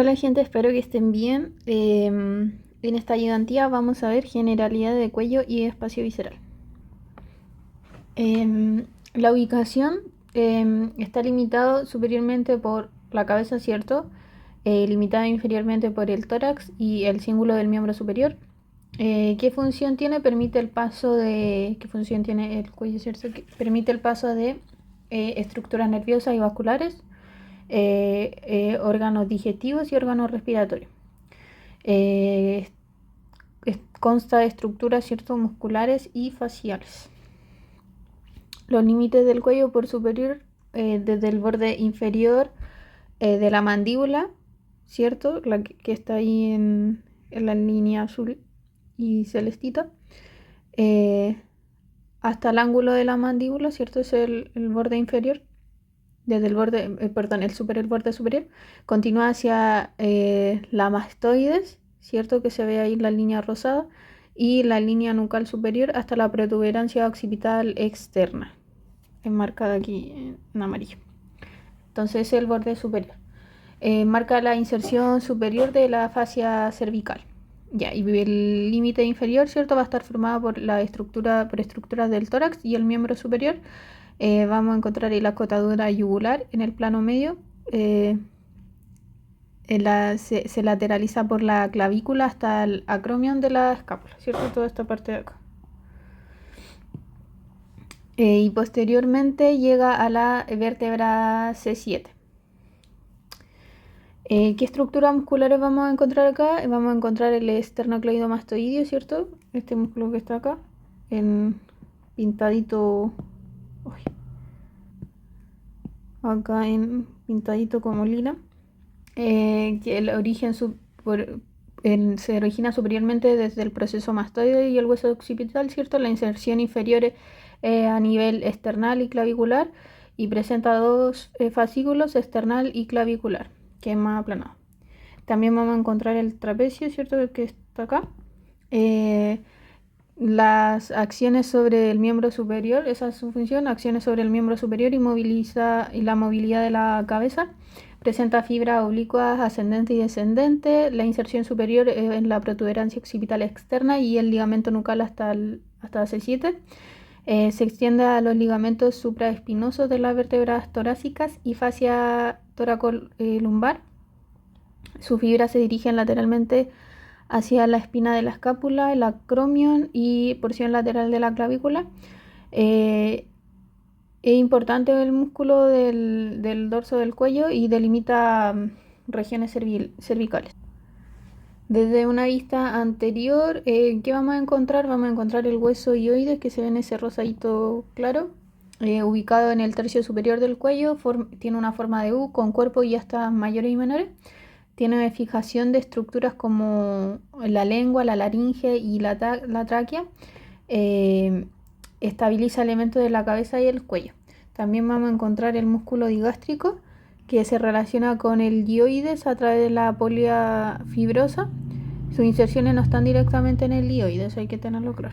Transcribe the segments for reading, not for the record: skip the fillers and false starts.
Hola gente, espero que estén bien. En esta ayudantía vamos a ver generalidad de cuello y espacio visceral. La ubicación está limitado superiormente por la cabeza, ¿cierto? Limitada inferiormente por el tórax y el cíngulo del miembro superior. ¿Qué función tiene? Permite el paso de... ¿Qué función tiene el cuello, cierto? Que permite el paso de estructuras nerviosas y vasculares, órganos digestivos y órganos respiratorios. Eh, Consta de estructuras, ¿cierto? Musculares y faciales. Los límites del cuello por superior, desde el borde inferior de la mandíbula, ¿cierto? La que está ahí en la línea azul y celestita, hasta el ángulo de la mandíbula, ¿cierto? Es el borde inferior. Desde el borde, perdón, el borde superior, continúa hacia la mastoides, ¿cierto? Que se ve ahí la línea rosada, y la línea nucal superior hasta la protuberancia occipital externa, enmarcada aquí en amarillo. Entonces es el borde superior. Marca la inserción superior de la fascia cervical. Ya, y el límite inferior, ¿cierto? Va a estar formado por estructuras del tórax y el miembro superior. Vamos a encontrar la acotadura yugular en el plano medio. Se lateraliza por la clavícula hasta el acromion de la escápula, ¿cierto? Toda esta parte de acá. Y posteriormente llega a la vértebra C7. ¿Qué estructuras musculares vamos a encontrar acá? Vamos a encontrar el esternocleidomastoideo, ¿cierto? Este músculo que está acá, en pintadito, uy, acá en pintadito como lila, que el origen se origina superiormente desde el proceso mastoide y el hueso occipital, ¿cierto? La inserción inferior a nivel esternal y clavicular, y presenta dos fascículos, esternal y clavicular, que es más aplanado. También vamos a encontrar el trapecio, ¿cierto? Que está acá. Las acciones sobre el miembro superior, esa es su función, acciones sobre el miembro superior y la movilidad de la cabeza. Presenta fibras oblicuas ascendente y descendente. La inserción superior en la protuberancia occipital externa y el ligamento nucal hasta C7. Se extiende a los ligamentos supraespinosos de las vértebras torácicas y fascia toracolumbar. Sus fibras se dirigen lateralmente hacia la espina de la escápula, el acromion y porción lateral de la clavícula. Es importante el músculo del dorso del cuello y delimita regiones cervicales. Desde una vista anterior, ¿qué vamos a encontrar? Vamos a encontrar el hueso hioides, que se ve en ese rosadito claro, ubicado en el tercio superior del cuello. Tiene una forma de U con cuerpo y astas mayores y menores. Tiene fijación de estructuras como la lengua, la laringe y la tráquea. Estabiliza elementos de la cabeza y el cuello. También vamos a encontrar el músculo digástrico, que se relaciona con el dioides a través de la polia fibrosa. Sus inserciones no están directamente en el dioides, hay que tenerlo claro.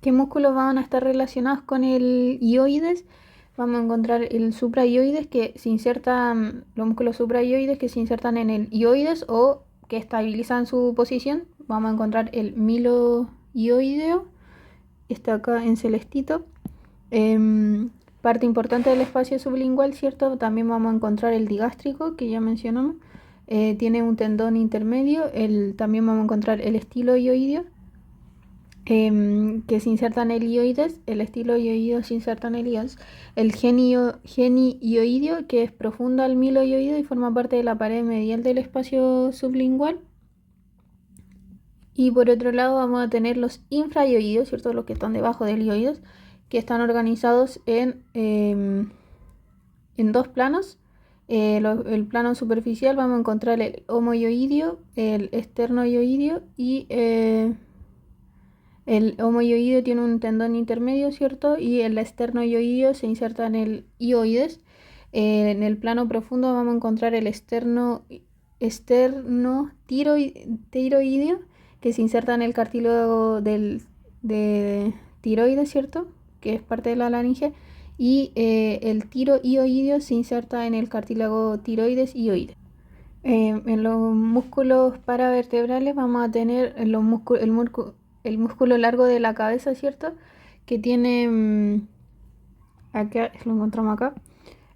¿Qué músculos van a estar relacionados con el ioides? Vamos a encontrar el supraioides, que se insertan, los músculos supraioides que se insertan en el ioides o que estabilizan su posición. Vamos a encontrar el miloioideo, está acá en celestito. Parte importante del espacio sublingual, ¿cierto? También vamos a encontrar el digástrico, que ya mencionamos. Tiene un tendón intermedio. También vamos a encontrar el estiloioideo, que se inserta en el ioides. El estiloioideo se inserta en el ioides. El genioideo, que es profundo al miloioideo y forma parte de la pared medial del espacio sublingual. Y por otro lado vamos a tener los infraioideos, ¿cierto? Los que están debajo del ioides, que están organizados en dos planos. El plano superficial vamos a encontrar el homoioideo, el esternoioideo, y el homoioideo tiene un tendón intermedio, ¿cierto? Y el esternoioideo se inserta en el ioides. En el plano profundo vamos a encontrar el esternotiroideo, que se inserta en el cartílago de tiroides, ¿cierto? Que es parte de la laringe. Y el tiroioideo se inserta en el cartílago tiroides ioides. En los músculos paravertebrales vamos a tener el músculo largo de la cabeza, ¿cierto? Que tiene, acá, lo encontramos acá,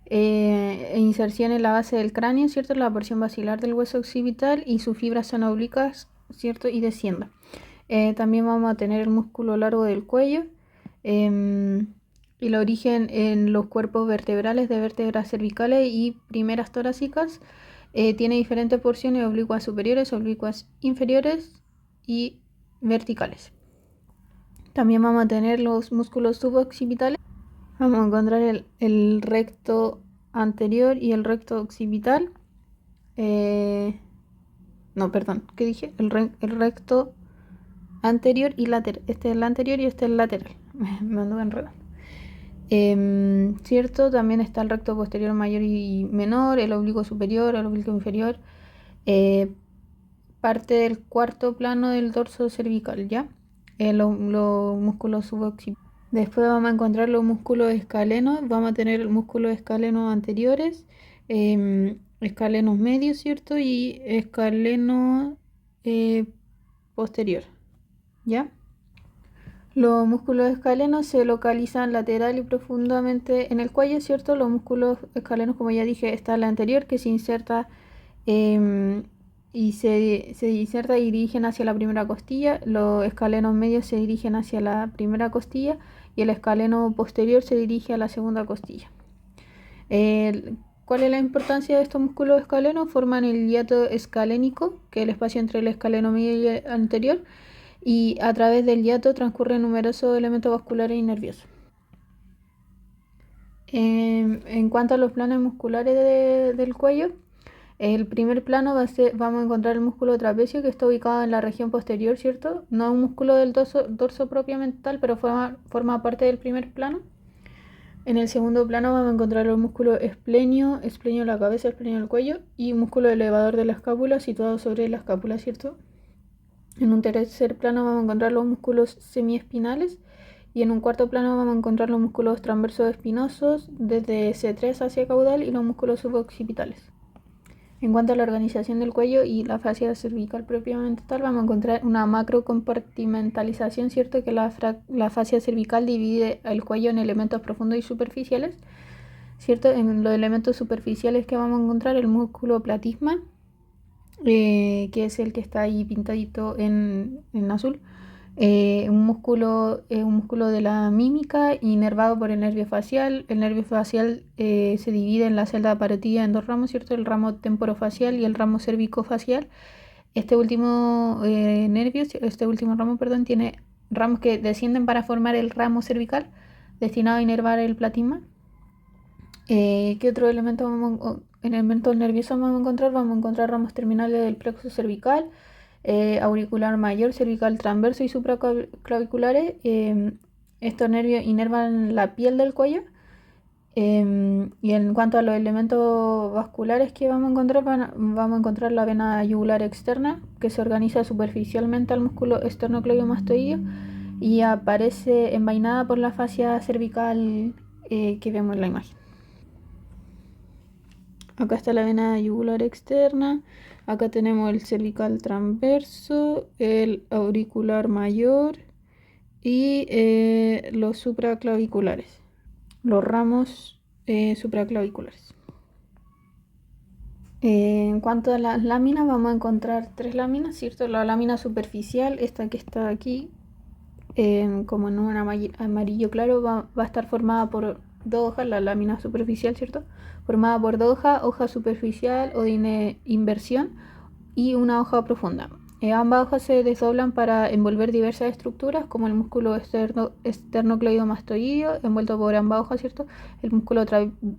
inserción en la base del cráneo, ¿cierto? La porción basilar del hueso occipital y sus fibras son oblicuas, ¿cierto? Y descienden. También vamos a tener el músculo largo del cuello y el origen en los cuerpos vertebrales de vértebras cervicales y primeras torácicas. Tiene diferentes porciones oblicuas superiores, oblicuas inferiores y verticales. También vamos a tener los músculos suboccipitales. Vamos a encontrar el recto anterior y el recto occipital. No, perdón, ¿qué dije? El recto anterior y lateral. Este es el anterior y este es el lateral. Me anduve enredando. ¿Cierto? También está el recto posterior mayor y menor, el oblicuo superior, el oblicuo inferior. Parte del cuarto plano del dorso cervical, ¿ya? Los músculos suboccipitales. Después vamos a encontrar los músculos escalenos. Vamos a tener músculos escalenos anteriores, escalenos medios, ¿cierto? Y escaleno posterior, ¿ya? Los músculos escalenos se localizan lateral y profundamente en el cuello, ¿cierto? Los músculos escalenos, como ya dije, está la anterior que se inserta y se inserta y dirigen hacia la primera costilla. Los escalenos medios se dirigen hacia la primera costilla y el escaleno posterior se dirige a la segunda costilla. ¿Cuál es la importancia de estos músculos escalenos? Forman el hiato escalénico, que es el espacio entre el escaleno medio y el anterior, y a través del hiato transcurren numerosos elementos vasculares y nerviosos. En cuanto a los planos musculares del cuello, el primer plano vamos a encontrar el músculo trapecio que está ubicado en la región posterior, ¿cierto? No es un músculo del dorso propiamente tal, pero forma parte del primer plano. En el segundo plano vamos a encontrar los músculos esplenio de la cabeza, esplenio del cuello y músculo elevador de la escápula situado sobre la escápula, ¿cierto? En un tercer plano vamos a encontrar los músculos semiespinales y en un cuarto plano vamos a encontrar los músculos transversos espinosos desde C3 hacia caudal y los músculos suboccipitales. En cuanto a la organización del cuello y la fascia cervical propiamente tal, vamos a encontrar una macrocompartimentalización, ¿cierto? Que la fascia cervical divide el cuello en elementos profundos y superficiales, ¿cierto? En los elementos superficiales que vamos a encontrar el músculo platisma, que es el que está ahí pintadito en azul. Un músculo de la mímica inervado por el nervio facial. El nervio facial se divide en la celda parotida en dos ramos, ¿cierto? El ramo temporofacial y el ramo cervicofacial. Este último ramo, perdón, tiene ramos que descienden para formar el ramo cervical destinado a inervar el platisma. ¿Qué otro elemento elementos nerviosos vamos a encontrar? Vamos a encontrar ramos terminales del plexo cervical, auricular mayor, cervical transverso y supraclaviculares. Estos nervios inervan la piel del cuello. Y en cuanto a los elementos vasculares que vamos a encontrar, vamos a encontrar la vena yugular externa, que se organiza superficialmente al músculo esternocleidomastoideo y aparece envainada por la fascia cervical que vemos en la imagen. Acá está la vena yugular externa, acá tenemos el cervical transverso, el auricular mayor y los supraclaviculares, los ramos supraclaviculares. En cuanto a las láminas, vamos a encontrar tres láminas, ¿cierto? La lámina superficial, esta que está aquí, como en un amarillo claro, va a estar formada por dos hojas, la lámina superficial, ¿cierto? Formada por dos hojas, hoja superficial o de inversión y una hoja profunda. Ambas hojas se desdoblan para envolver diversas estructuras, como el músculo esternocleidomastoideo, envuelto por ambas hojas, ¿cierto? El músculo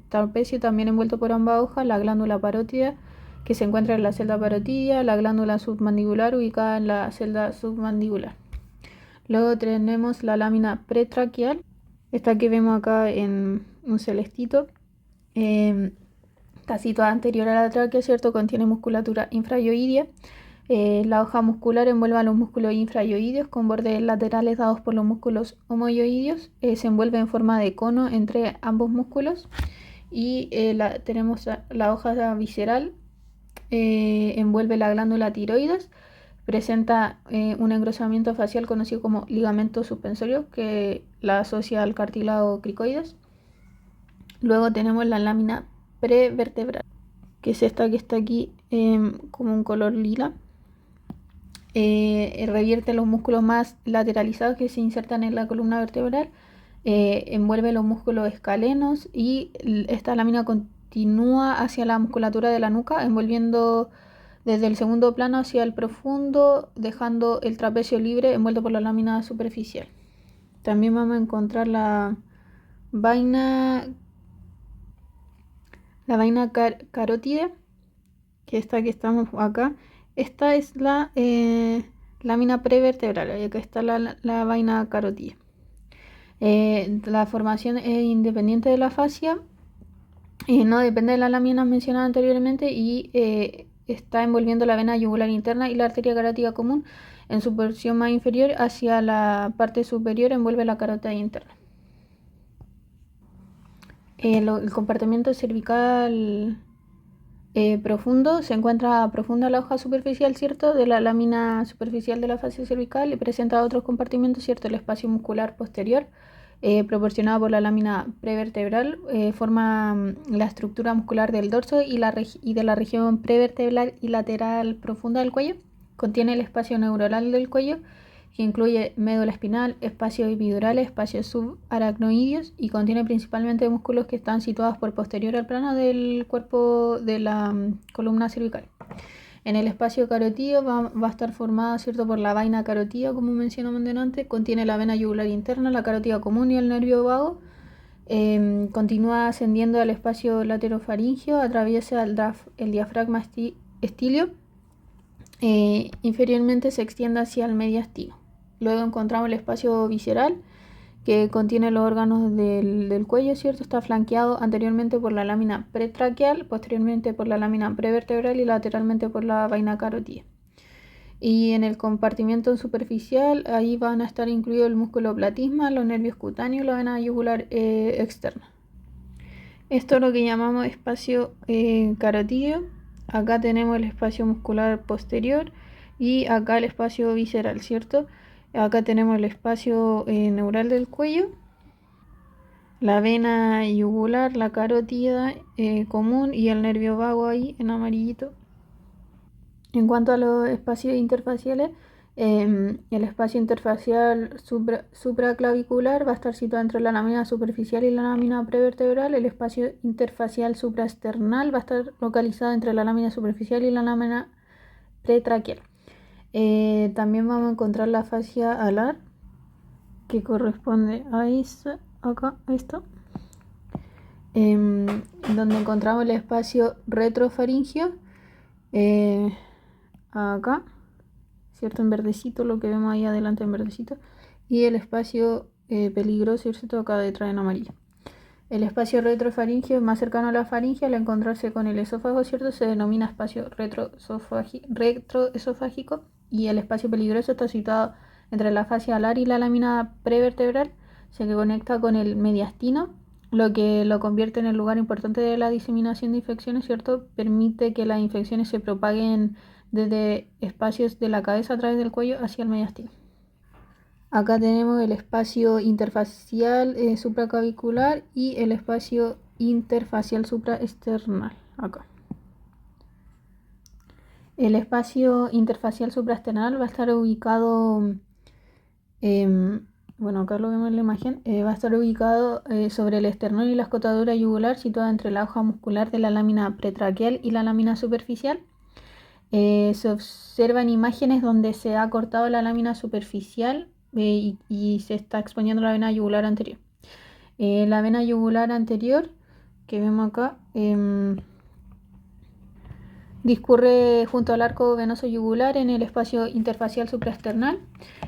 trapecio también envuelto por ambas hojas, la glándula parótida, que se encuentra en la celda parotidia, la glándula submandibular ubicada en la celda submandibular. Luego tenemos la lámina pretraquial, esta que vemos acá en un celestito, está situada anterior a la tráquea, ¿cierto? Contiene musculatura infrayoidea. La hoja muscular envuelve a los músculos infrayoideos con bordes laterales dados por los músculos homoyoideos. Se envuelve en forma de cono entre ambos músculos. Y tenemos la hoja visceral, envuelve la glándula tiroides. Presenta un engrosamiento facial conocido como ligamento suspensorio que la asocia al cartílago cricoides. Luego tenemos la lámina prevertebral, que es esta que está aquí como un color lila. Revierte los músculos más lateralizados que se insertan en la columna vertebral. Envuelve los músculos escalenos y esta lámina continúa hacia la musculatura de la nuca, envolviendo desde el segundo plano hacia el profundo, dejando el trapecio libre envuelto por la lámina superficial. También vamos a encontrar la vaina carótide, que esta que estamos acá. Esta es la lámina prevertebral, y acá está la vaina carótide. La formación es independiente de la fascia, no depende de la lámina mencionada anteriormente y está envolviendo la vena yugular interna y la arteria carótida común. En su porción más inferior hacia la parte superior envuelve la carótida interna. El compartimiento cervical profundo se encuentra profunda la hoja superficial, ¿cierto?, de la lámina superficial de la fascia cervical y presenta otros compartimentos, ¿cierto? El espacio muscular posterior, proporcionado por la lámina prevertebral, forma la estructura muscular del dorso y de la región prevertebral y lateral profunda del cuello. Contiene el espacio neuronal del cuello, que incluye médula espinal, espacios epidurales, espacios subaracnoideos y contiene principalmente músculos que están situados por posterior al plano del cuerpo de la columna cervical. En el espacio carotídeo va a estar formada, ¿cierto?, por la vaina carótida, como mencionamos antes. Contiene la vena yugular interna, la carótida común y el nervio vago. Continúa ascendiendo al espacio laterofaringeo, atraviesa el diafragma estilio. Inferiormente se extiende hacia el mediastino. Luego encontramos el espacio visceral, que contiene los órganos del cuello, ¿cierto? Está flanqueado anteriormente por la lámina pretraqueal, posteriormente por la lámina prevertebral y lateralmente por la vaina carótida. Y en el compartimiento superficial, ahí van a estar incluidos el músculo platisma, los nervios cutáneos y la vena yugular externa. Esto es lo que llamamos espacio carotídeo. Acá tenemos el espacio muscular posterior y acá el espacio visceral, ¿cierto? Acá tenemos el espacio neural del cuello, la vena yugular, la carótida común y el nervio vago ahí en amarillito. En cuanto a los espacios interfaciales, el espacio interfacial supraclavicular va a estar situado entre la lámina superficial y la lámina prevertebral. El espacio interfacial supraesternal va a estar localizado entre la lámina superficial y la lámina pretraqueal. También vamos a encontrar la fascia alar, que corresponde a esto, donde encontramos el espacio retrofaringeo, acá, ¿cierto?, en verdecito, lo que vemos ahí adelante en verdecito, y el espacio peligroso, ¿cierto?, acá detrás en amarillo. El espacio retrofaringeo más cercano a la faringe, al encontrarse con el esófago, ¿cierto?, se denomina espacio retroesofágico, y el espacio peligroso está situado entre la fascia alar y la lámina prevertebral, se conecta con el mediastino, lo que lo convierte en el lugar importante de la diseminación de infecciones, ¿cierto? Permite que las infecciones se propaguen desde espacios de la cabeza a través del cuello hacia el mediastino. Acá tenemos el espacio interfacial supraclavicular y el espacio interfacial supraesternal. Acá. El espacio interfacial supraesternal va a estar ubicado, bueno, acá lo vemos en la imagen, va a estar ubicado sobre el esternón y la escotadura yugular, situada entre la hoja muscular de la lámina pretraqueal y la lámina superficial. Se observan imágenes donde se ha cortado la lámina superficial y se está exponiendo la vena yugular anterior. La vena yugular anterior, que vemos acá, discurre junto al arco venoso yugular en el espacio interfacial supraesternal.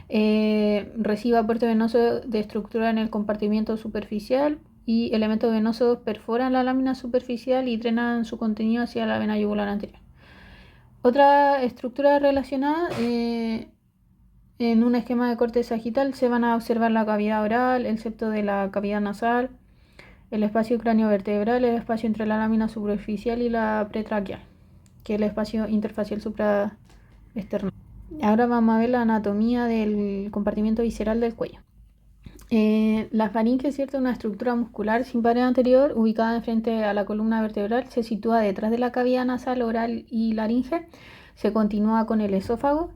Recibe aporte venoso de estructura en el compartimiento superficial y elementos venosos perforan la lámina superficial y drenan su contenido hacia la vena yugular anterior. Otra estructura relacionada, en un esquema de corte sagital se van a observar la cavidad oral, el septo de la cavidad nasal, el espacio craneovertebral, el espacio entre la lámina superficial y la pretraqueal. que es el espacio interfacial supraesternal. Ahora vamos a ver la anatomía del compartimiento visceral del cuello. La faringe, ¿cierto? Una estructura muscular sin pared anterior ubicada frente a la columna vertebral, se sitúa detrás de la cavidad nasal, oral y laringe, se continúa con el esófago,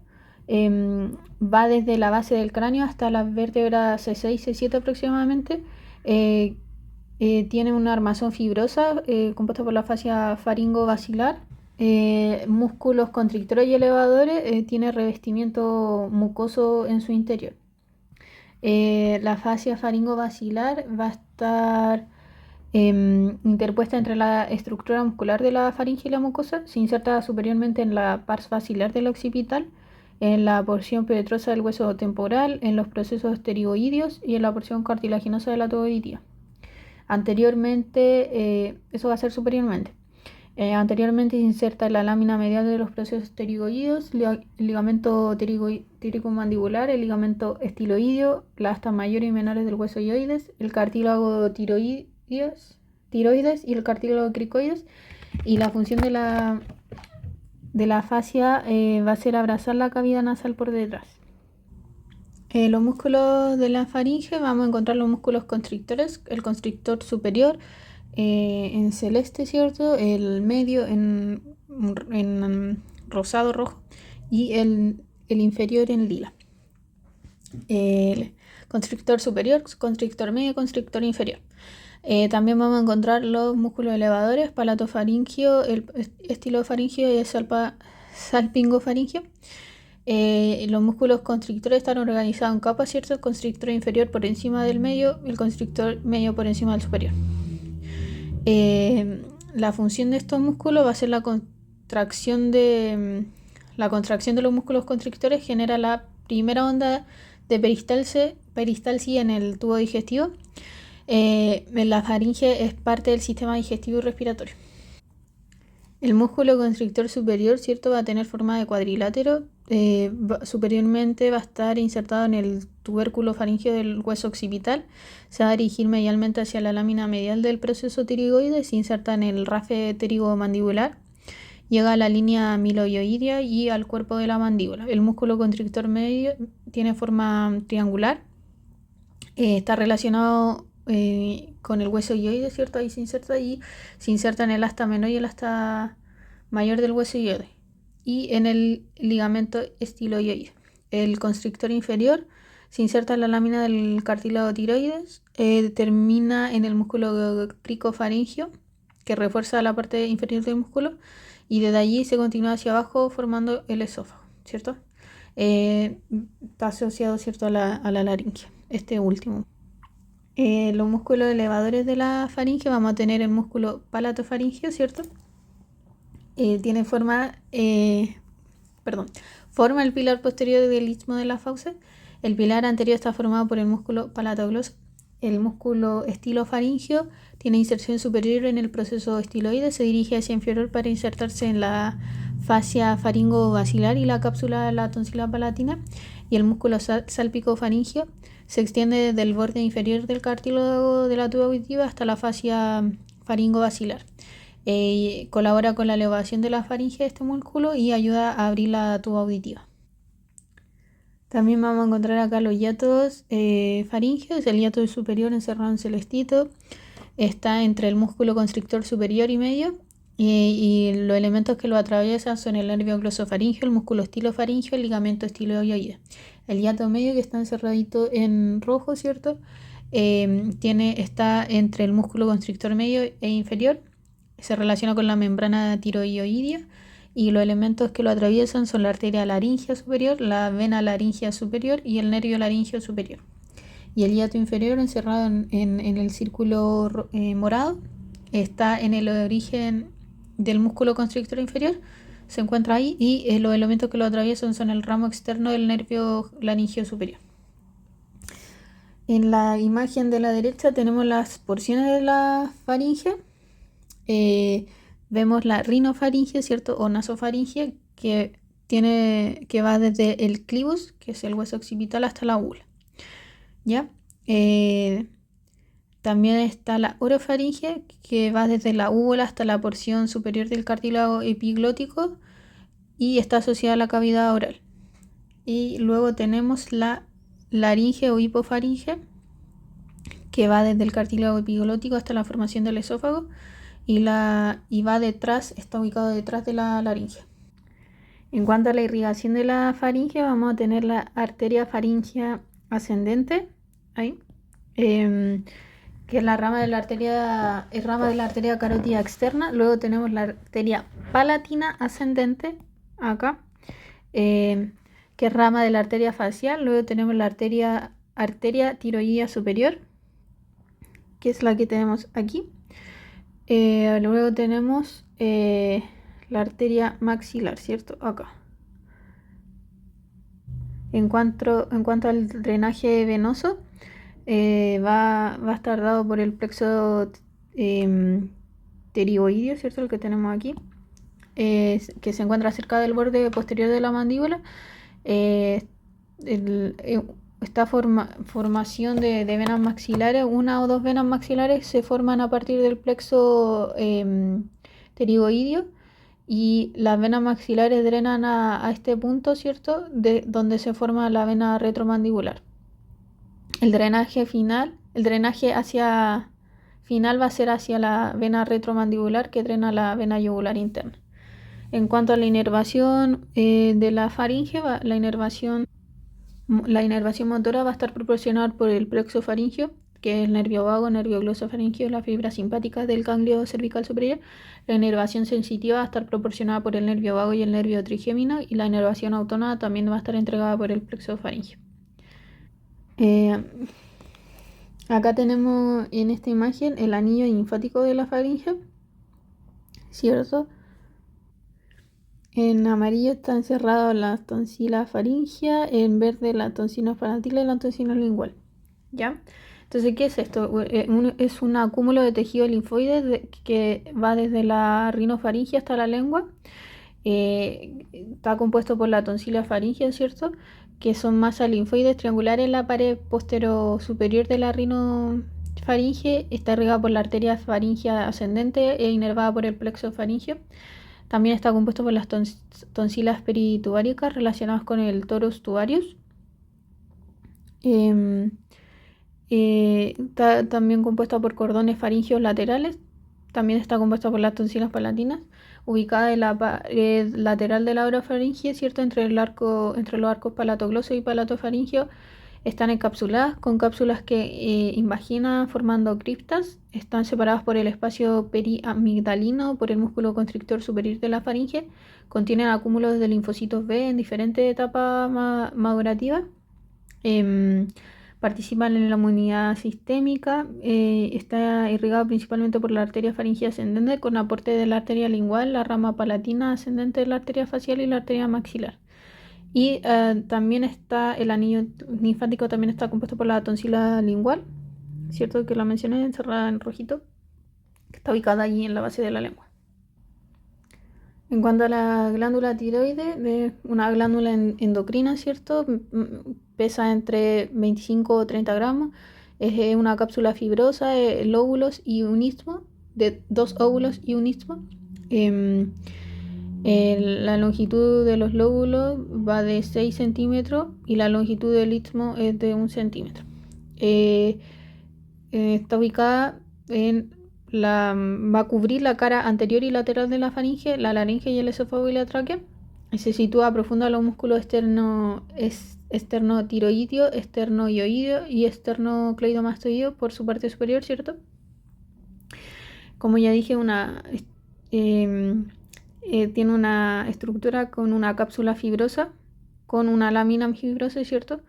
va desde la base del cráneo hasta las vértebras C6, C7 aproximadamente, tiene una armazón fibrosa compuesta por la fascia faringo-basilar, músculos constrictores y elevadores, tiene revestimiento mucoso en su interior. La fascia faringo-basilar va a estar interpuesta entre la estructura muscular de la faringe y la mucosa, se inserta superiormente en la pars basilar del occipital, en la porción peretrosa del hueso temporal, en los procesos pterigoideos y en la porción cartilaginosa de la tuba auditiva. Anteriormente, eso va a ser superiormente. Anteriormente se inserta en la lámina medial de los procesos pterigoideos, el ligamento pterigomandibular, el ligamento estiloideo, las astas mayores y menores del hueso hioides, el cartílago tiroides y el cartílago cricoides. Y la función de la fascia va a ser abrazar la cavidad nasal por detrás. Los músculos de la faringe, vamos a encontrar los músculos constrictores, el constrictor superior en celeste, ¿cierto? El medio en rosado rojo y el inferior en lila. El constrictor superior, constrictor medio, constrictor inferior. También vamos a encontrar los músculos elevadores, palatofaringio, el estilofaringio y el salpingofaringio. Los músculos constrictores están organizados en capas, ¿cierto? El constrictor inferior por encima del medio y el constrictor medio por encima del superior. La función de estos músculos va a ser la contracción de los músculos constrictores, genera la primera onda de peristalsis en el tubo digestivo. La faringe es parte del sistema digestivo y respiratorio. El músculo constrictor superior, ¿cierto? Va a tener forma de cuadrilátero. Superiormente va a estar insertado en el tubérculo faríngeo del hueso occipital. Se va a dirigir medialmente hacia la lámina medial del proceso pterigoide. Se inserta en el rafe pterigomandibular. Llega a la línea miloioidea y al cuerpo de la mandíbula. El músculo constrictor medio tiene forma triangular. Está relacionado con el hueso hioide, ¿cierto? Ahí se inserta en el asta menor y el asta mayor del hueso hioide y en el ligamento estiloideo. El constrictor inferior se inserta en la lámina del cartílago tiroides, termina en el músculo cricofaringio que refuerza la parte inferior del músculo y desde allí se continúa hacia abajo formando el esófago, ¿cierto? Está asociado, ¿cierto? a la laringe, este último. Los músculos elevadores de la faringe, vamos a tener el músculo palatofaringio, ¿cierto? Tiene forma el pilar posterior del istmo de las fauces. El pilar anterior está formado por el músculo palatogloso. El músculo estilofaringio tiene inserción superior en el proceso estiloide, se dirige hacia inferior para insertarse en la fascia faringo-basilar y la cápsula de la tonsila palatina. Y el músculo salpicofaringio se extiende desde el borde inferior del cartílago de la tuba auditiva hasta la fascia faringo-basilar. Colabora con la elevación de la faringe de este músculo y ayuda a abrir la tuba auditiva. También vamos a encontrar acá los hiatos faringeos. El hiato superior encerrado en celestito está entre el músculo constrictor superior y medio, y los elementos que lo atraviesan son el nervio glosofaringeo, el músculo estilofaringeo, el ligamento estiloioide. El hiato medio, que está encerradito en rojo, ¿cierto? Está entre el músculo constrictor medio e inferior, se relaciona con la membrana tiroidea, y los elementos que lo atraviesan son la arteria laringea superior, la vena laringea superior y el nervio laringeo superior. Y el hiato inferior, encerrado en el círculo morado, está en el origen del músculo constrictor inferior, se encuentra ahí, y los elementos que lo atraviesan son el ramo externo del nervio laringeo superior. En la imagen de la derecha tenemos las porciones de la faringe. Vemos la rinofaringe, ¿cierto? O nasofaringe, que va desde el clivus, que es el hueso occipital, hasta la úvula. ¿Ya? También está la orofaringe, que va desde la úvula hasta la porción superior del cartílago epiglótico y está asociada a la cavidad oral. Y luego tenemos la laringe o hipofaringe, que va desde el cartílago epiglótico hasta la formación del esófago y va detrás, está ubicado detrás de la laringe. En cuanto a la irrigación de la faringe, vamos a tener la arteria faríngea ascendente, ahí, que es la rama de la arteria carótida externa. Luego tenemos la arteria palatina ascendente, acá, que es rama de la arteria facial. Luego tenemos la arteria tiroidea superior, que es la que tenemos aquí. Luego tenemos la arteria maxilar, ¿cierto? Acá. En cuanto al drenaje venoso, va a estar dado por el plexo pterigoideo, ¿cierto? El que tenemos aquí, que se encuentra cerca del borde posterior de la mandíbula. Esta formación de venas maxilares, una o dos venas maxilares se forman a partir del plexo pterigoideo, y las venas maxilares drenan a este punto, ¿cierto? De donde se forma la vena retromandibular. El drenaje final va a ser hacia la vena retromandibular, que drena la vena yugular interna. En cuanto a la inervación de la faringe, la inervación motora va a estar proporcionada por el plexo faríngeo, que es el nervio vago, nervio glosofaríngeo, la fibra simpática del ganglio cervical superior. La inervación sensitiva va a estar proporcionada por el nervio vago y el nervio trigémino, y la inervación autónoma también va a estar entregada por el plexo faríngeo. Acá tenemos en esta imagen el anillo linfático de la faringe, ¿cierto? En amarillo están encerradas las tonsilas faringia, en verde la tonsina palatina y la tonsina lingual, ¿ya? Entonces, ¿qué es esto? Es un acúmulo de tejido linfoide que va desde la rinofaringe hasta la lengua. Está compuesto por la tonsila faringe, ¿cierto? Que son masas linfoides triangulares en la pared posterior superior de la rinofaringe. Está irrigada por la arteria faríngea ascendente e inervada por el plexo faríngeo. También está compuesto por las tonsilas peritubáricas relacionadas con el torus tubarius. Está también compuesta por cordones faringeos laterales. También está compuesta por las tonsilas palatinas, ubicada en la pared lateral de la orofaringe, ¿cierto? Entre los arcos palatogloso y palatofaringeo. Están encapsuladas con cápsulas que invaginan formando criptas. Están separadas por el espacio periamigdalino, por el músculo constrictor superior de la faringe. Contienen acúmulos de linfocitos B en diferentes etapas madurativas. Participan en la inmunidad sistémica. Está irrigado principalmente por la arteria faríngea ascendente, con aporte de la arteria lingual, la rama palatina ascendente de la arteria facial y la arteria maxilar. Y también está el anillo linfático, también está compuesto por la tonsila lingual, ¿cierto? Que la mencioné, encerrada en rojito, que está ubicada allí en la base de la lengua. En cuanto a la glándula tiroides, es una glándula endocrina, ¿cierto? Pesa entre 25 o 30 gramos. Es una cápsula fibrosa, lóbulos y un istmo, de 2 óvulos y un istmo. La longitud de los lóbulos va de 6 centímetros y la longitud del istmo es de 1 centímetro. Está ubicada va a cubrir la cara anterior y lateral de la faringe, la laringe y el esófago y la tráquea. Y se sitúa profundo a los músculos esternotiroideo, esternoioideo y esternocleidomastoideo por su parte superior, ¿cierto? Como ya dije, tiene una estructura con una cápsula fibrosa, con una lámina fibrosa, ¿cierto?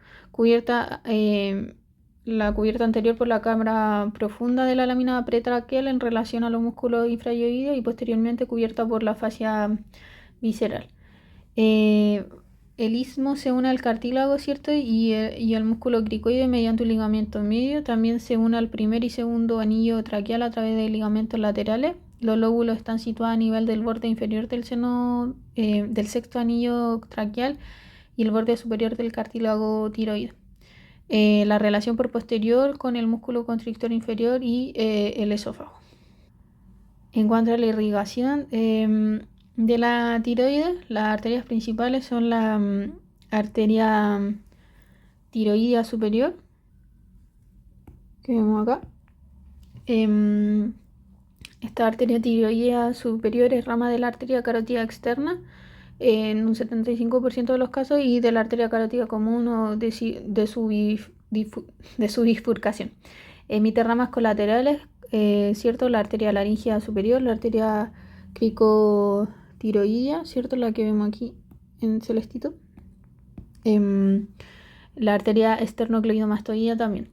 La cubierta anterior por la cámara profunda de la lámina pretraqueal en relación a los músculos infrayoideos, y posteriormente cubierta por la fascia visceral. El istmo se une al cartílago, ¿cierto? Y al músculo cricoide mediante un ligamento medio. También se une al primer y segundo anillo traqueal a través de ligamentos laterales. Los lóbulos están situados a nivel del borde inferior del seno del sexto anillo traqueal y el borde superior del cartílago tiroide. la relación por posterior con el músculo constrictor inferior y el esófago. En cuanto a la irrigación de la tiroides, las arterias principales son la arteria tiroidea superior, que vemos acá. Esta arteria tiroidea superior es rama de la arteria carótida externa en un 75% de los casos y de la arteria carótida común o de su bifurcación. Emite ramas colaterales, ¿cierto? La arteria laringea superior, la arteria cricotiroidea, ¿cierto? La que vemos aquí en celestito. La arteria esternocleidomastoidea también.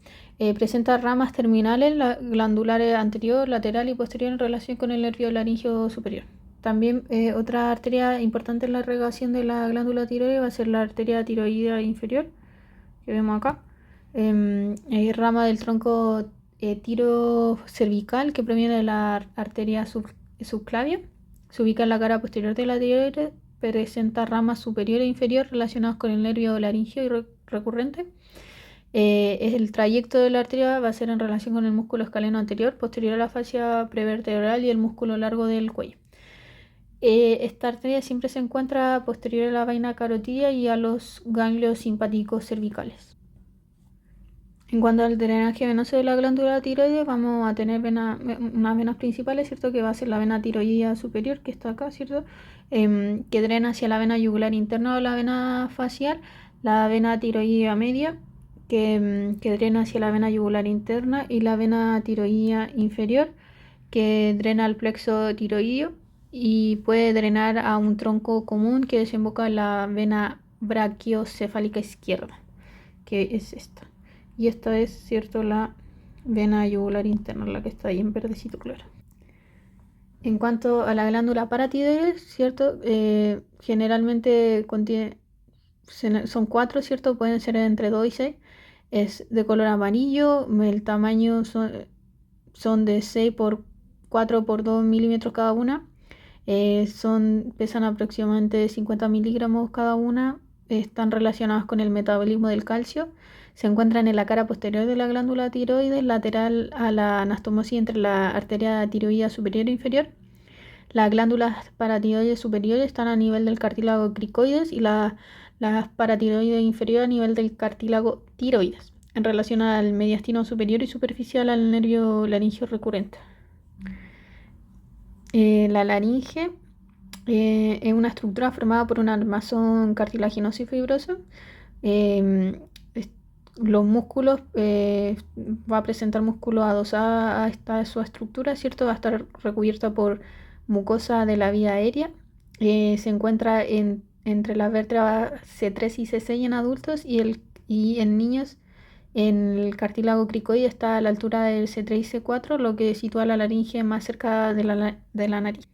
Presenta ramas terminales, glandulares anterior, lateral y posterior en relación con el nervio laríngeo superior. También otra arteria importante en la irrigación de la glándula tiroides va a ser la arteria tiroidea inferior, que vemos acá. Es rama del tronco tirocervical que proviene de la arteria subclavia. Se ubica en la cara posterior de la tiroides. Presenta ramas superior e inferior relacionadas con el nervio laríngeo y recurrente. El trayecto de la arteria va a ser en relación con el músculo escaleno anterior, posterior a la fascia prevertebral y el músculo largo del cuello. Esta arteria siempre se encuentra posterior a la vaina carotidia y a los ganglios simpáticos cervicales. En cuanto al drenaje venoso de la glándula tiroides, vamos a tener unas venas principales, ¿cierto? Que va a ser la vena tiroidea superior, que está acá, ¿cierto? Que drena hacia la vena yugular interna o la vena facial, la vena tiroidea media, que drena hacia la vena yugular interna, y la vena tiroidea inferior, que drena al plexo tiroideo y puede drenar a un tronco común que desemboca en la vena brachiocefálica izquierda, que es esta. Y esta es, ¿cierto?, la vena yugular interna, la que está ahí en verdecito claro. En cuanto a la glándula paratiroides, ¿cierto? Generalmente son 4, ¿cierto? Pueden ser entre 2 y 6. Es de color amarillo, el tamaño son de 6 por 4 por 2 milímetros cada una. Pesan aproximadamente 50 miligramos cada una. Están relacionadas con el metabolismo del calcio. Se encuentran en la cara posterior de la glándula tiroides, lateral a la anastomosis entre la arteria tiroidea superior e inferior. Las glándulas paratiroides superiores están a nivel del cartílago cricoides y las paratiroides inferiores a nivel del cartílago tiroides, en relación al mediastino superior y superficial al nervio laríngeo recurrente. La laringe es una estructura formada por un armazón cartilaginoso y fibroso. Los músculos, va a presentar músculo adosado a su estructura, ¿cierto? Va a estar recubierta por mucosa de la vía aérea. Se encuentra entre las vértebras C3 y C6 en adultos y en niños. En el cartílago cricoide está a la altura del C3 y C4, lo que sitúa la laringe más cerca de la nariz.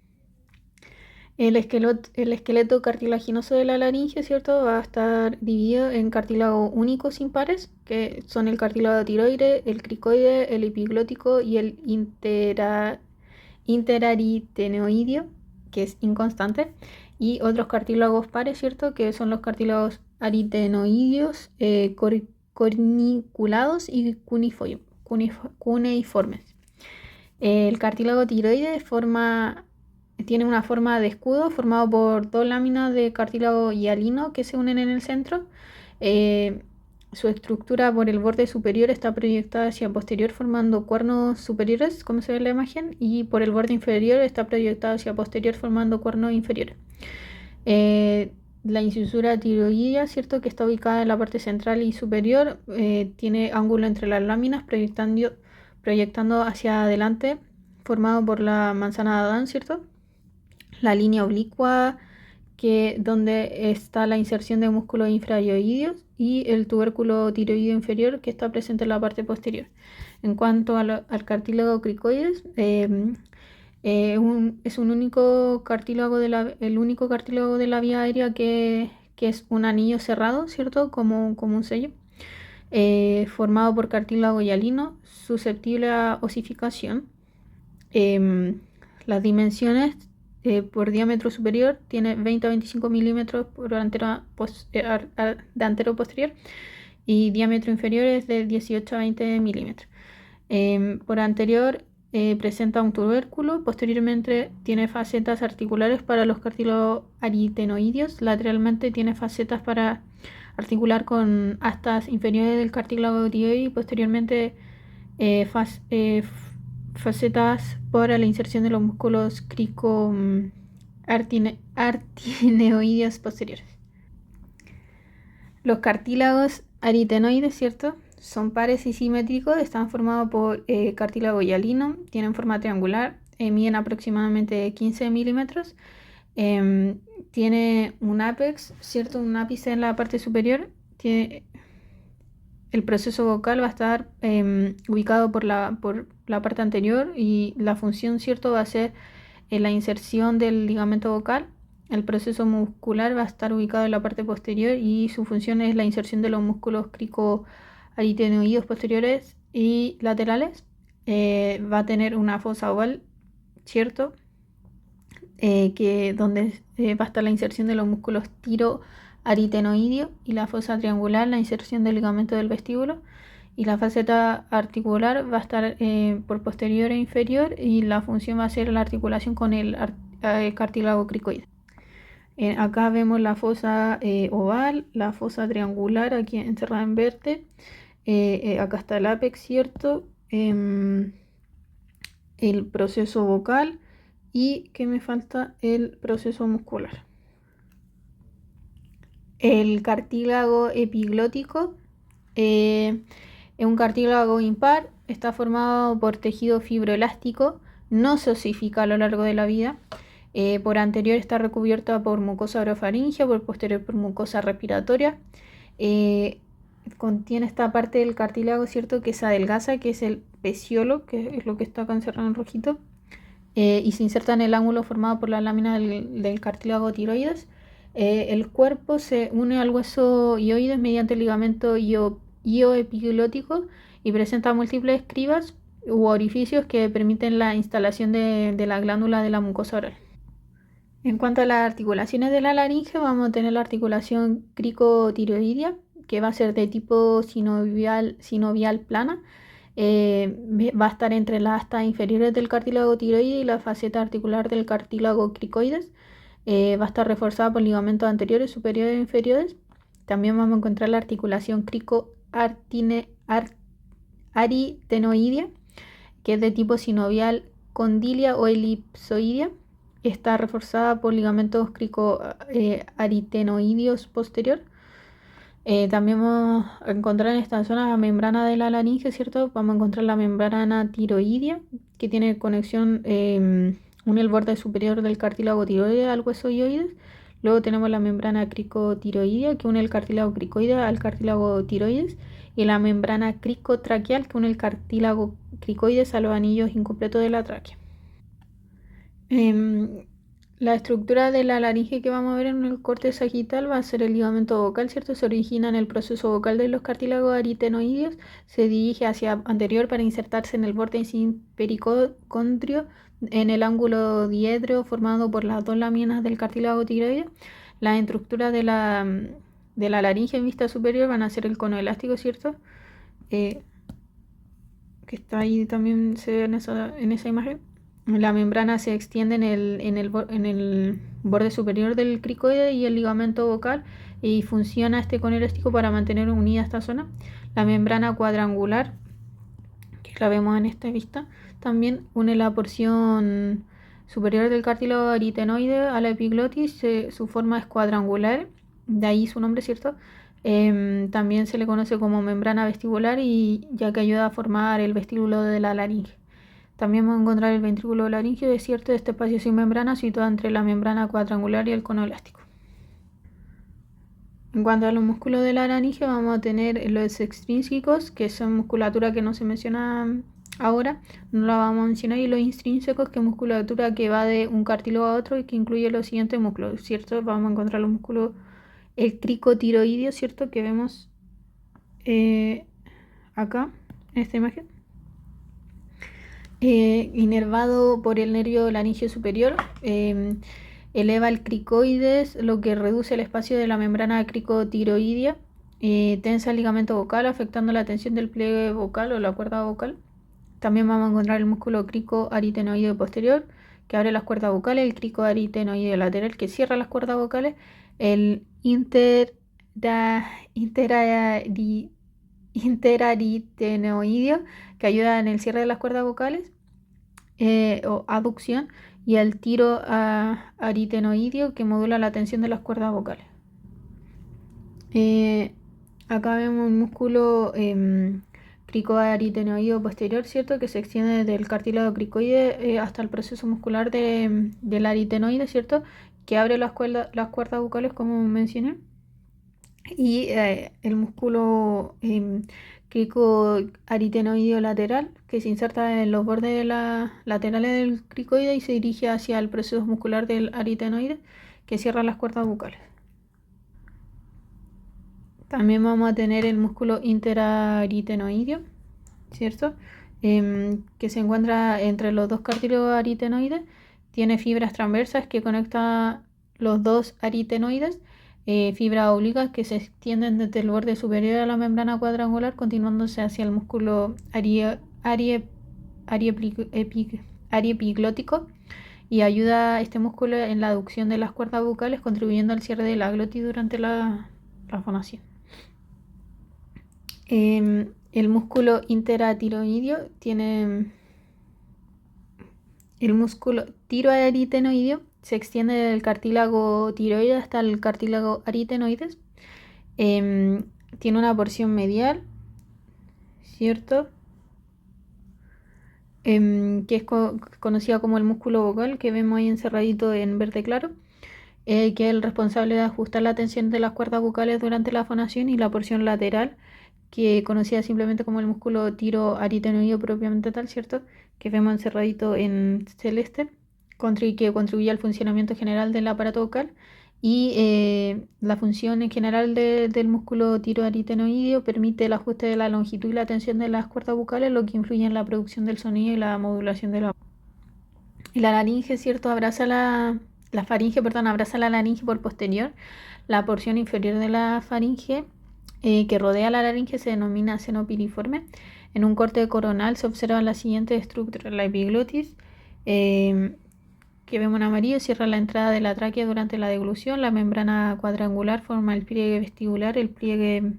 El esqueleto cartilaginoso de la laringe, ¿cierto? Va a estar dividido en cartílago únicos impares, que son el cartílago tiroide, el cricoide, el epiglótico y el interaritenoideo, que es inconstante, y otros cartílagos pares, ¿cierto? Que son los cartílagos aritenoideos, corniculados y cuneiformes. El cartílago tiroide tiene una forma de escudo formado por 2 láminas de cartílago hialino que se unen en el centro. Su estructura por el borde superior está proyectada hacia posterior formando cuernos superiores, como se ve en la imagen, y por el borde inferior está proyectada hacia posterior formando cuernos inferiores. La incisura tiroidea, ¿cierto?, que está ubicada en la parte central y superior, tiene ángulo entre las láminas proyectando hacia adelante, formado por la manzana de Adán, ¿cierto? La línea oblicua, donde está la inserción de músculos infrayoideos, y el tubérculo tiroideo inferior, que está presente en la parte posterior. En cuanto al cartílago cricoides, es un único cartílago el único cartílago de la vía aérea que es un anillo cerrado, ¿cierto? Como un sello, formado por cartílago hialino, susceptible a osificación. Las dimensiones por diámetro superior tiene 20 a 25 milímetros por de antero posterior, y diámetro inferior es de 18 a 20 milímetros. Por anterior presenta un tubérculo, posteriormente tiene facetas articulares para los cartílagos aritenoideos, lateralmente tiene facetas para articular con astas inferiores del cartílago tiroideo y posteriormente facetas para la inserción de los músculos artineoideos posteriores. Los cartílagos aritenoides, ¿cierto? Son pares y simétricos, están formados por cartílago hialino, tienen forma triangular, miden aproximadamente 15 milímetros, tiene un ápex, ¿cierto? Un ápice en la parte superior. El proceso vocal va a estar ubicado por la parte anterior y la función, ¿cierto? Va a ser la inserción del ligamento vocal. El proceso muscular va a estar ubicado en la parte posterior y su función es la inserción de los músculos cricoaritenoideos posteriores y laterales. Va a tener una fosa oval, ¿cierto? Donde va a estar la inserción de los músculos tiroaritenoideo y la fosa triangular, la inserción del ligamento del vestíbulo. Y la faceta articular va a estar por posterior e inferior y la función va a ser la articulación con el cartílago cricoide. Acá vemos la fosa oval, la fosa triangular aquí encerrada en verde. Acá está el ápex, ¿cierto? El proceso vocal y ¿qué me falta? El proceso muscular. El cartílago epiglótico es un cartílago impar, está formado por tejido fibroelástico, no se osifica a lo largo de la vida. Por anterior está recubierta por mucosa orofaringea, por posterior por mucosa respiratoria. Contiene esta parte del cartílago, ¿cierto? Que se adelgaza, que es el peciolo, que es lo que está acá encerrado en rojito. Y se inserta en el ángulo formado por la lámina del cartílago tiroides. El cuerpo se une al hueso hioides mediante el ligamento hioepiglótico y presenta múltiples cribas u orificios que permiten la instalación de la glándula de la mucosa oral. En cuanto a las articulaciones de la laringe, vamos a tener la articulación cricotiroidea, que va a ser de tipo sinovial plana. Va a estar entre las astas inferiores del cartílago tiroide y la faceta articular del cartílago cricoides. Va a estar reforzada por ligamentos anteriores, superiores e inferiores. También vamos a encontrar la articulación cricoaritenoidea, que es de tipo sinovial condilia o elipsoidea. Está reforzada por ligamentos cricoaritenoideos posterior. También vamos a encontrar en esta zona la membrana de la laringe, ¿cierto? Vamos a encontrar la membrana tiroidea, que tiene conexión, une el borde superior del cartílago tiroide al hueso hioides. Luego tenemos la membrana cricotiroidea, que une el cartílago cricoide al cartílago tiroides. Y la membrana cricotraqueal, que une el cartílago cricoides a los anillos incompletos de la tráquea. La estructura de la laringe que vamos a ver en el corte sagital va a ser el ligamento vocal, ¿cierto? Se origina en el proceso vocal de los cartílagos aritenoideos, se dirige hacia anterior para insertarse en el vórtice pericondrio en el ángulo diedro formado por las dos láminas del cartílago tiroideo. La estructura de la laringe en vista superior van a ser el cono elástico, ¿cierto? Que está ahí también se ve en esa imagen. La membrana se extiende en el borde superior del cricoide y el ligamento vocal y funciona este cono elástico para mantener unida esta zona. La membrana cuadrangular, que la vemos en esta vista, también une la porción superior del cartílago aritenoide a la epiglotis. Su forma es cuadrangular, de ahí su nombre, ¿cierto? También se le conoce como membrana vestibular y ya que ayuda a formar el vestíbulo de la laringe. También vamos a encontrar el ventrículo laríngeo, es cierto, este espacio sin membrana situado entre la membrana cuadrangular y el cono elástico. En cuanto a los músculos de la laringe, vamos a tener los extrínsecos, que son musculatura que no se menciona ahora, no la vamos a mencionar, y los intrínsecos, que es musculatura que va de un cartílago a otro y que incluye los siguientes músculos, ¿cierto? Vamos a encontrar los músculos, el cricotiroideo, ¿cierto? Que vemos acá, en esta imagen. Inervado por el nervio laríngeo superior, eleva el cricoides, lo que reduce el espacio de la membrana cricotiroidea. tensa el ligamento vocal, afectando la tensión del pliegue vocal o la cuerda vocal. También vamos a encontrar el músculo cricoaritenoide posterior, que abre las cuerdas vocales, el cricoaritenoide lateral, que cierra las cuerdas vocales, el interaritenoideo, que ayuda en el cierre de las cuerdas vocales, o aducción, y el tiroaritenoideo, que modula la tensión de las cuerdas vocales. Acá vemos un músculo cricoaritenoideo posterior, ¿cierto? Que se extiende desde el cartílago cricoide hasta el proceso muscular del aritenoide, ¿cierto? Que abre las cuerdas vocales, como mencioné. Y el músculo cricoaritenoideo lateral, que se inserta en los bordes laterales del cricoide y se dirige hacia el proceso muscular del aritenoide, que cierra las cuerdas vocales. También vamos a tener el músculo interaritenoideo, ¿cierto? Que se encuentra entre los dos cartílagos aritenoides. Tiene fibras transversas que conectan los dos aritenoides, fibras oblicuas que se extienden desde el borde superior a la membrana cuadrangular, continuándose hacia el músculo ariepiglótico, y ayuda a este músculo en la aducción de las cuerdas vocales, contribuyendo al cierre de la glotis durante la fonación. El músculo interatiroideo tiene el músculo tiroaritenoideo, se extiende del cartílago tiroide hasta el cartílago aritenoides. Tiene una porción medial, ¿cierto? Que es conocida como el músculo vocal, que vemos ahí encerradito en verde claro, que es el responsable de ajustar la tensión de las cuerdas vocales durante la fonación, y la porción lateral, que conocida simplemente como el músculo tiroaritenoideo propiamente tal, ¿cierto? Que vemos encerradito en celeste, que contribuye al funcionamiento general del aparato vocal, y la función en general del músculo tiroaritenoideo permite el ajuste de la longitud y la tensión de las cuerdas vocales, lo que influye en la producción del sonido y la modulación de la voz. Y la laringe, ¿cierto? La faringe, perdón, abraza la laringe por posterior. La porción inferior de la faringe que rodea la laringe se denomina seno piriforme. En un corte coronal se observan las siguientes estructuras: la epiglotis, que vemos en amarillo, cierra la entrada de la tráquea durante la deglución. La membrana cuadrangular forma el pliegue vestibular. El pliegue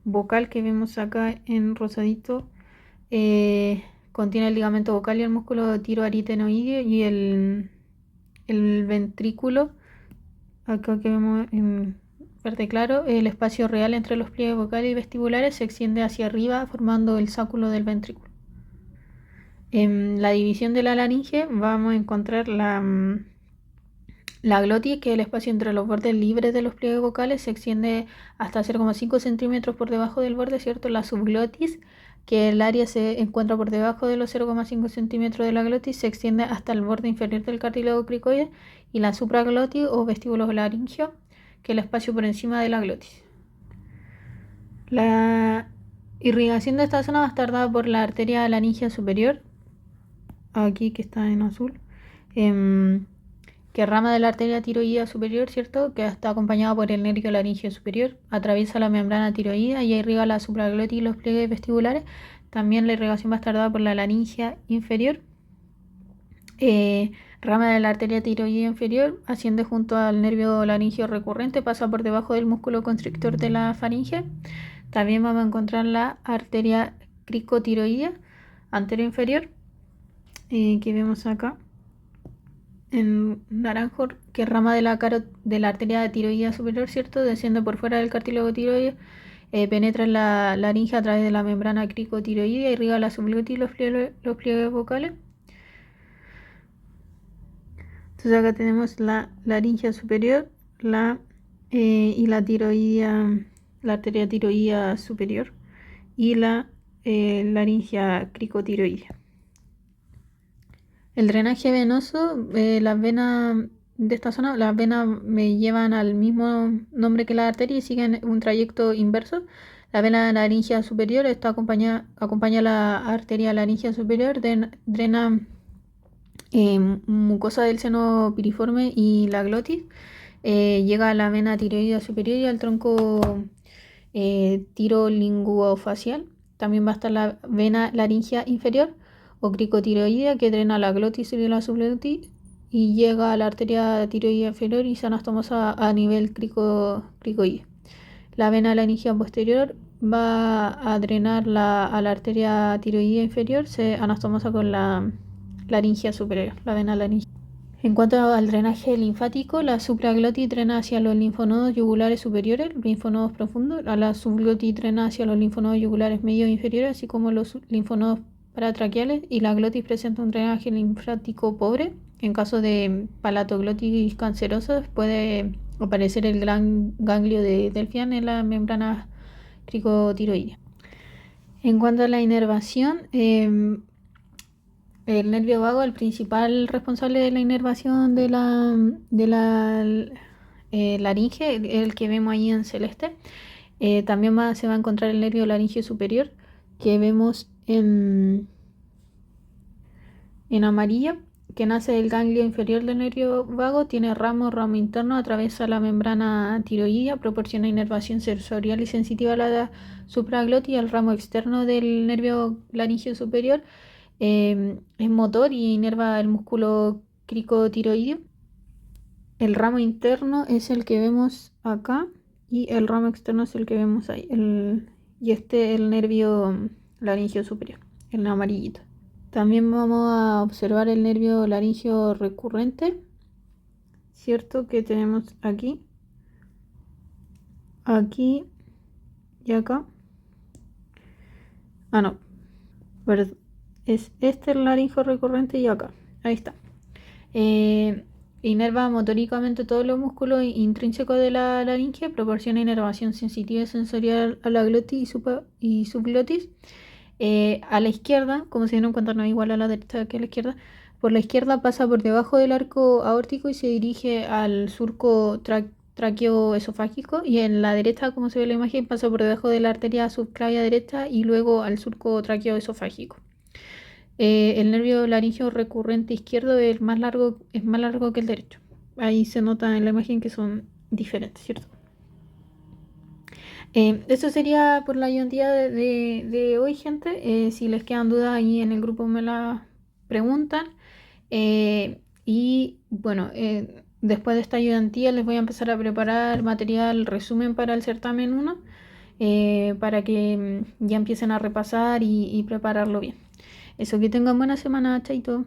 vocal, que vemos acá en rosadito, contiene el ligamento vocal y el músculo tiroaritenoideo, y el ventrículo, acá que vemos en verde claro, el espacio real entre los pliegues vocales y vestibulares se extiende hacia arriba formando el sáculo del ventrículo. En la división de la laringe vamos a encontrar la glotis, que es el espacio entre los bordes libres de los pliegues vocales, se extiende hasta 0,5 centímetros por debajo del borde, ¿cierto? La subglotis, que el área se encuentra por debajo de los 0,5 centímetros de la glotis, se extiende hasta el borde inferior del cartílago cricoide. Y la supraglotis o vestíbulo laringio, que es el espacio por encima de la glotis. La irrigación de esta zona va a estar dada por la arteria laringea superior, aquí que está en azul, que rama de la arteria tiroidea superior, ¿cierto? Que está acompañada por el nervio laringeo superior, atraviesa la membrana tiroidea y irriga la supraglotis y los pliegues vestibulares. También la irrigación va a estar dada por la laringea inferior. Rama de la arteria tiroidea inferior, asciende junto al nervio laringeo recurrente, pasa por debajo del músculo constrictor de la faringe. También vamos a encontrar la arteria cricotiroidea anterior inferior, que vemos acá en naranjo, que es rama de la arteria tiroidea superior, ¿cierto? Desciende por fuera del cartílago tiroideo, penetra en la laringe a través de la membrana cricotiroidea, irriga la subglotis y los pliegues vocales. Entonces acá tenemos la laringea superior, y la tiroidea, la arteria tiroidea superior, y la laringea cricotiroidea. El drenaje venoso, las venas de esta zona, las venas me llevan al mismo nombre que la arteria y siguen un trayecto inverso. La vena laringea superior acompaña la arteria laringea superior, drena mucosa del seno piriforme y la glotis, llega a la vena tiroidea superior y al tronco tirolinguofacial. También va a estar la vena laringea inferior o cricotiroidea que drena la glotis y la subglotis y llega a la arteria tiroidea inferior y se anastomosa a nivel cricoide. La vena laringea posterior va a drenar a la arteria tiroidea inferior, se anastomosa con la laringea superior, la vena laringea. En cuanto al drenaje linfático, la supraglotis drena hacia los linfonodos yugulares superiores, linfonodos profundos, a la subglotis drena hacia los linfonodos yugulares medios e inferiores, así como los linfonodos paratraqueales, y la glotis presenta un drenaje linfático pobre. En caso de palatoglotis cancerosa puede aparecer el gran ganglio de Delphian en la membrana cricotiroidea. En cuanto a la inervación, el nervio vago, el principal responsable de la inervación de la laringe, el que vemos ahí en celeste. También se va a encontrar el nervio laringeo superior, que vemos en amarillo, que nace del ganglio inferior del nervio vago, tiene ramo interno, atraviesa la membrana tiroidea, proporciona inervación sensorial y sensitiva a la supraglotis. El ramo externo del nervio laringeo superior es motor y inerva el músculo cricotiroideo. El ramo interno es el que vemos acá y el ramo externo es el que vemos ahí. Y el nervio laringeo superior, el amarillito. También vamos a observar el nervio laringeo recurrente, ¿cierto? Que tenemos aquí, aquí y acá. Ah, no, perdón. Es este el laringeo recurrente y acá. Ahí está. Inerva motóricamente todos los músculos intrínsecos de la laringe, proporciona inervación sensitiva y sensorial a la glotis y subglotis. A la izquierda, como se dieron cuenta, no es igual a la derecha que a la izquierda. Por la izquierda pasa por debajo del arco aórtico y se dirige al surco traqueoesofágico, y en la derecha, como se ve en la imagen, pasa por debajo de la arteria subclavia derecha y luego al surco traqueoesofágico. El nervio laringeo recurrente izquierdo es más largo que el derecho. Ahí se nota en la imagen que son diferentes, ¿cierto? Eso sería por la ayuntía de hoy, gente. Si les quedan dudas ahí en el grupo me las preguntan. Y bueno, después de esta ayudantía les voy a empezar a preparar material resumen para el certamen 1, para que ya empiecen a repasar y prepararlo bien. Eso, que tengan buena semana, chaito.